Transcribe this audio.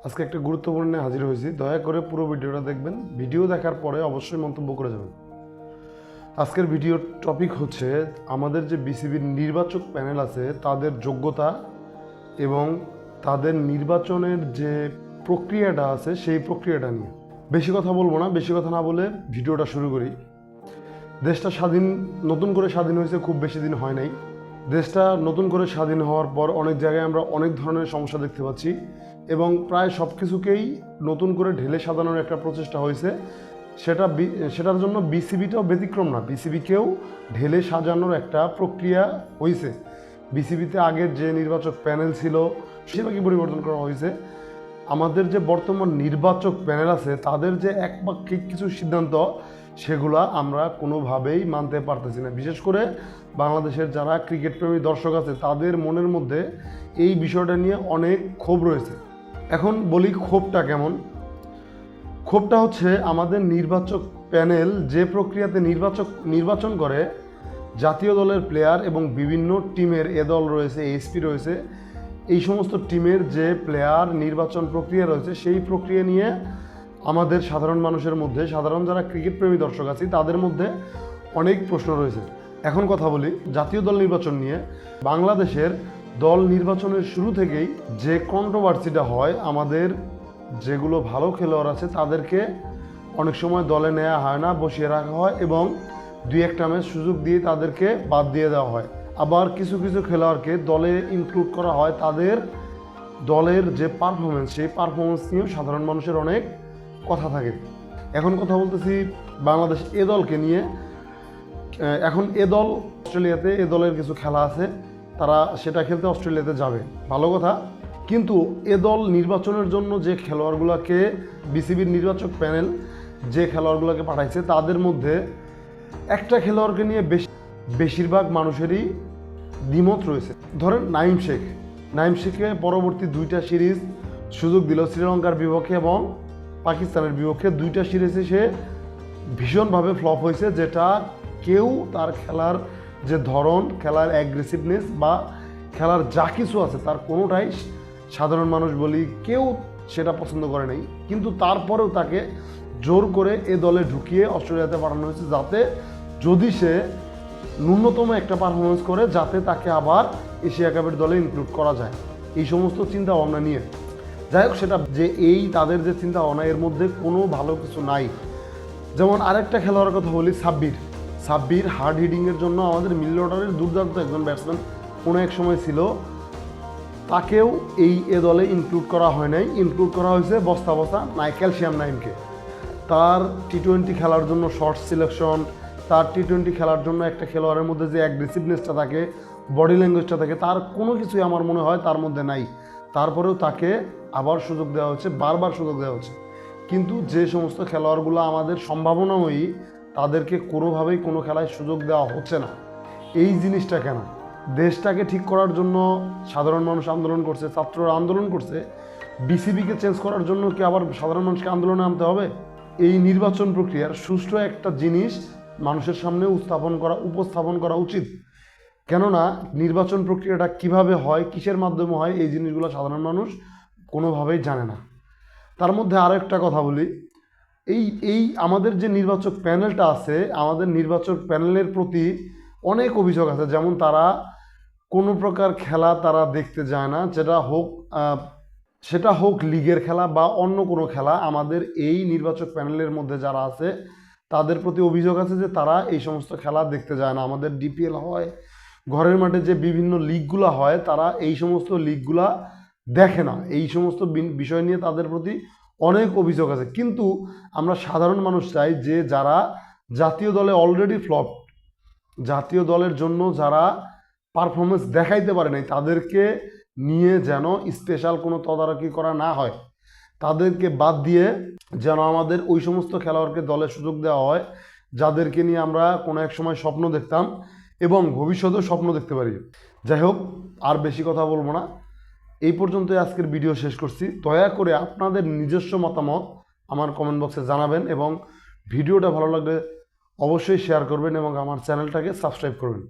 আজকে একটা গুরুত্বপূর্ণ নিয়ে হাজির হয়েছি। দয়া করে পুরো ভিডিওটা দেখবেন। ভিডিও দেখার পরে অবশ্যই মন্তব্য করে যাবেন। আজকের ভিডিওর টপিক হচ্ছে আমাদের যে বিসিবির নির্বাচক প্যানেল আছে তাদের যোগ্যতা এবং তাদের নির্বাচনের যে প্রক্রিয়াটা আছে সেই প্রক্রিয়াটা নিয়ে। বেশি কথা বলবো না, বেশি কথা না বলে ভিডিওটা শুরু করি। দেশটা নতুন করে স্বাধীন হয়েছে, খুব বেশি দিন হয় নাই। দেশটা নতুন করে স্বাধীন হওয়ার পর অনেক জায়গায় আমরা অনেক ধরনের সমস্যা দেখতে পাচ্ছি এবং প্রায় সব কিছুকেই নতুন করে ঢেলে সাজানোর একটা প্রচেষ্টা হয়েছে। সেটার জন্য বিসিবিটাও ব্যতিক্রম না, বিসিবিকেও ঢেলে সাজানোর একটা প্রক্রিয়া হয়েছে। বিসিবিতে আগের যে নির্বাচক প্যানেল ছিল সেটাকে পরিবর্তন করা হয়েছে। আমাদের যে বর্তমান নির্বাচক প্যানেল আছে তাদের যে একপাক্ষিক কিছু সিদ্ধান্ত সেগুলা আমরা কোনোভাবেই মানতে পারতেছি না। বিশেষ করে বাংলাদেশের যারা ক্রিকেট প্রেমী দর্শক আছে তাদের মনের মধ্যে এই বিষয়টা নিয়ে অনেক ক্ষোভ রয়েছে। এখন বলি ক্ষোভটা কেমন। ক্ষোভটা হচ্ছে আমাদের নির্বাচক প্যানেল যে প্রক্রিয়াতে নির্বাচন করে, জাতীয় দলের প্লেয়ার এবং বিভিন্ন টিমের এ দল রয়েছে, এসপি রয়েছে, এই সমস্ত টিমের যে প্লেয়ার নির্বাচন প্রক্রিয়া রয়েছে সেই প্রক্রিয়া নিয়ে আমাদের সাধারণ মানুষের মধ্যে, সাধারণ যারা ক্রিকেট প্রেমী দর্শক আছে তাদের মধ্যে অনেক প্রশ্ন রয়েছে। এখন কথা বলি জাতীয় দল নির্বাচন নিয়ে। বাংলাদেশের দল নির্বাচনের শুরু থেকেই যে কন্ট্রোভার্সিটা হয়, আমাদের যেগুলো ভালো খেলোয়াড় আছে তাদেরকে অনেক সময় দলে নেওয়া হয় না, বসিয়ে রাখা হয় এবং দুই একটা ম্যাচ সুযোগ দিয়ে তাদেরকে বাদ দিয়ে দেওয়া হয়। আবার কিছু কিছু খেলোয়াড়কে দলে ইনক্লুড করা হয়, তাদের দলের যে পারফরমেন্স সেই পারফরমেন্স নিয়েও সাধারণ মানুষের অনেক কথা থাকে। এখন কথা বলতেছি বাংলাদেশ এ দলকে নিয়ে। এখন এ দল অস্ট্রেলিয়াতে, এ দলের কিছু খেলা আছে, তারা সেটা খেলতে অস্ট্রেলিয়াতে যাবে, ভালো কথা। কিন্তু এ দল নির্বাচনের জন্য যে খেলোয়াড়গুলোকে বিসিবির নির্বাচক প্যানেল যে খেলোয়াড়গুলোকে পাঠাইছে তাদের মধ্যে একটা খেলোয়াড়কে নিয়ে বেশিরভাগ মানুষেরই দ্বিমত রয়েছে। ধরেন নাইম শেখকে পরবর্তী দুইটা সিরিজ সুযোগ দিল, শ্রীলঙ্কার বিপক্ষে এবং পাকিস্তানের বিপক্ষে দুইটা সিরিজে সে ভীষণভাবে ফ্লপ হয়েছে, যেটা কেউ তার খেলার যে ধরন, খেলার অ্যাগ্রেসিভনেস বা খেলার যা কিছু আছে তার কোনোটাই সাধারণ মানুষ বলি কেউ সেটা পছন্দ করে নাই। কিন্তু তারপরেও তাকে জোর করে এ দলে ঢুকিয়ে অস্ট্রেলিয়াতে পাঠানো হয়েছে, যাতে যদি সে ন্যূনতম একটা পারফরমেন্স করে যাতে তাকে আবার এশিয়া কাপের দলে ইনক্লুড করা যায়, এই সমস্ত চিন্তা ভাবনা নিয়ে। যাই হোক, সেটা যে তাদের যে চিন্তা ভাবনা এর মধ্যে কোনো ভালো কিছু নাই। যেমন আরেকটা খেলোয়াড়ের কথা বলি, সাব্বির হার্ড হিটিংয়ের জন্য আমাদের মিডল অর্ডারের দুর্দান্ত একজন ব্যাটসম্যান কোনো এক সময় ছিল, তাকেও এ দলে ইনক্লুড করা হয় নাই। ইনক্লুড করা হয়েছে বস্তা ক্যালসিয়াম নাইমকে। তার টি-20 খেলার জন্য শর্ট সিলেকশন, তার টি-20 খেলার জন্য একটা খেলোয়াড়ের মধ্যে যে অ্যাগ্রেসিভনেসটা থাকে, বডি ল্যাঙ্গুয়েজটা থাকে, তার কোনো কিছুই আমার মনে হয় তার মধ্যে নাই। তারপরেও তাকে আবার সুযোগ দেওয়া হচ্ছে, বারবার সুযোগ দেওয়া হচ্ছে। কিন্তু যে সমস্ত খেলোয়াড়গুলো আমাদের সম্ভাবনাময়ী তাদেরকে কোনোভাবেই কোনো খেলায় সুযোগ দেওয়া হচ্ছে না। এই জিনিসটা কেন? দেশটাকে ঠিক করার জন্য সাধারণ মানুষ আন্দোলন করছে, ছাত্ররা আন্দোলন করছে, বিসিবিকে চেঞ্জ করার জন্য কি আবার সাধারণ মানুষকে আন্দোলনে আনতে হবে? এই নির্বাচন প্রক্রিয়ার সুষ্ঠু একটা জিনিস মানুষের সামনে উপস্থাপন করা উচিত। কেননা নির্বাচন প্রক্রিয়াটা কিভাবে হয়, কিসের মাধ্যমে হয়, এই জিনিসগুলো সাধারণ মানুষ কোনোভাবেই জানে না। তার মধ্যে আরও একটা কথা বলি, আমাদের যে নির্বাচক প্যানেলটা আছে, আমাদের নির্বাচক প্যানেলের প্রতি অনেক অভিযোগ আছে। যেমন তারা কোনো প্রকার খেলা তারা দেখতে যায় না, সেটা হোক লিগের খেলা বা অন্য কোনো খেলা। আমাদের এই নির্বাচক প্যানেলের মধ্যে যারা আছে তাদের প্রতি অভিযোগ আছে যে তারা এই সমস্ত খেলা দেখতে যায় না। আমাদের ডিপিএল হয়, ঘরের মাঠে যে বিভিন্ন লিগগুলো হয়, তারা এই সমস্ত লিগগুলা দেখে না। এই সমস্ত বিষয় নিয়ে তাদের প্রতি অনেক অভিযোগ আছে। কিন্তু আমরা সাধারণ মানুষ চাই যে যারা জাতীয় দলে অলরেডি ফ্লপ, জাতীয় দলের জন্য যারা পারফরমেন্স দেখাইতে পারে নাই, তাদেরকে নিয়ে যেন স্পেশাল কোনো তদারকি করা না হয়, তাদেরকে বাদ দিয়ে যেন আমাদের ওই সমস্ত খেলোয়াড়কে দলে সুযোগ দেওয়া হয় যাদেরকে নিয়ে আমরা কোনো এক সময় স্বপ্ন দেখতাম এবং ভবিষ্যতেও স্বপ্ন দেখতে পারি। যাই হোক, আর বেশি কথা বলবো না, এই পর্যন্তই আজকের ভিডিও শেষ করছি। দয়া করে আপনাদের নিজস্ব মতামত আমার কমেন্ট বক্সে জানাবেন এবং ভিডিওটা ভালো লাগলে অবশ্যই শেয়ার করবেন এবং আমার চ্যানেলটাকে সাবস্ক্রাইব করবেন।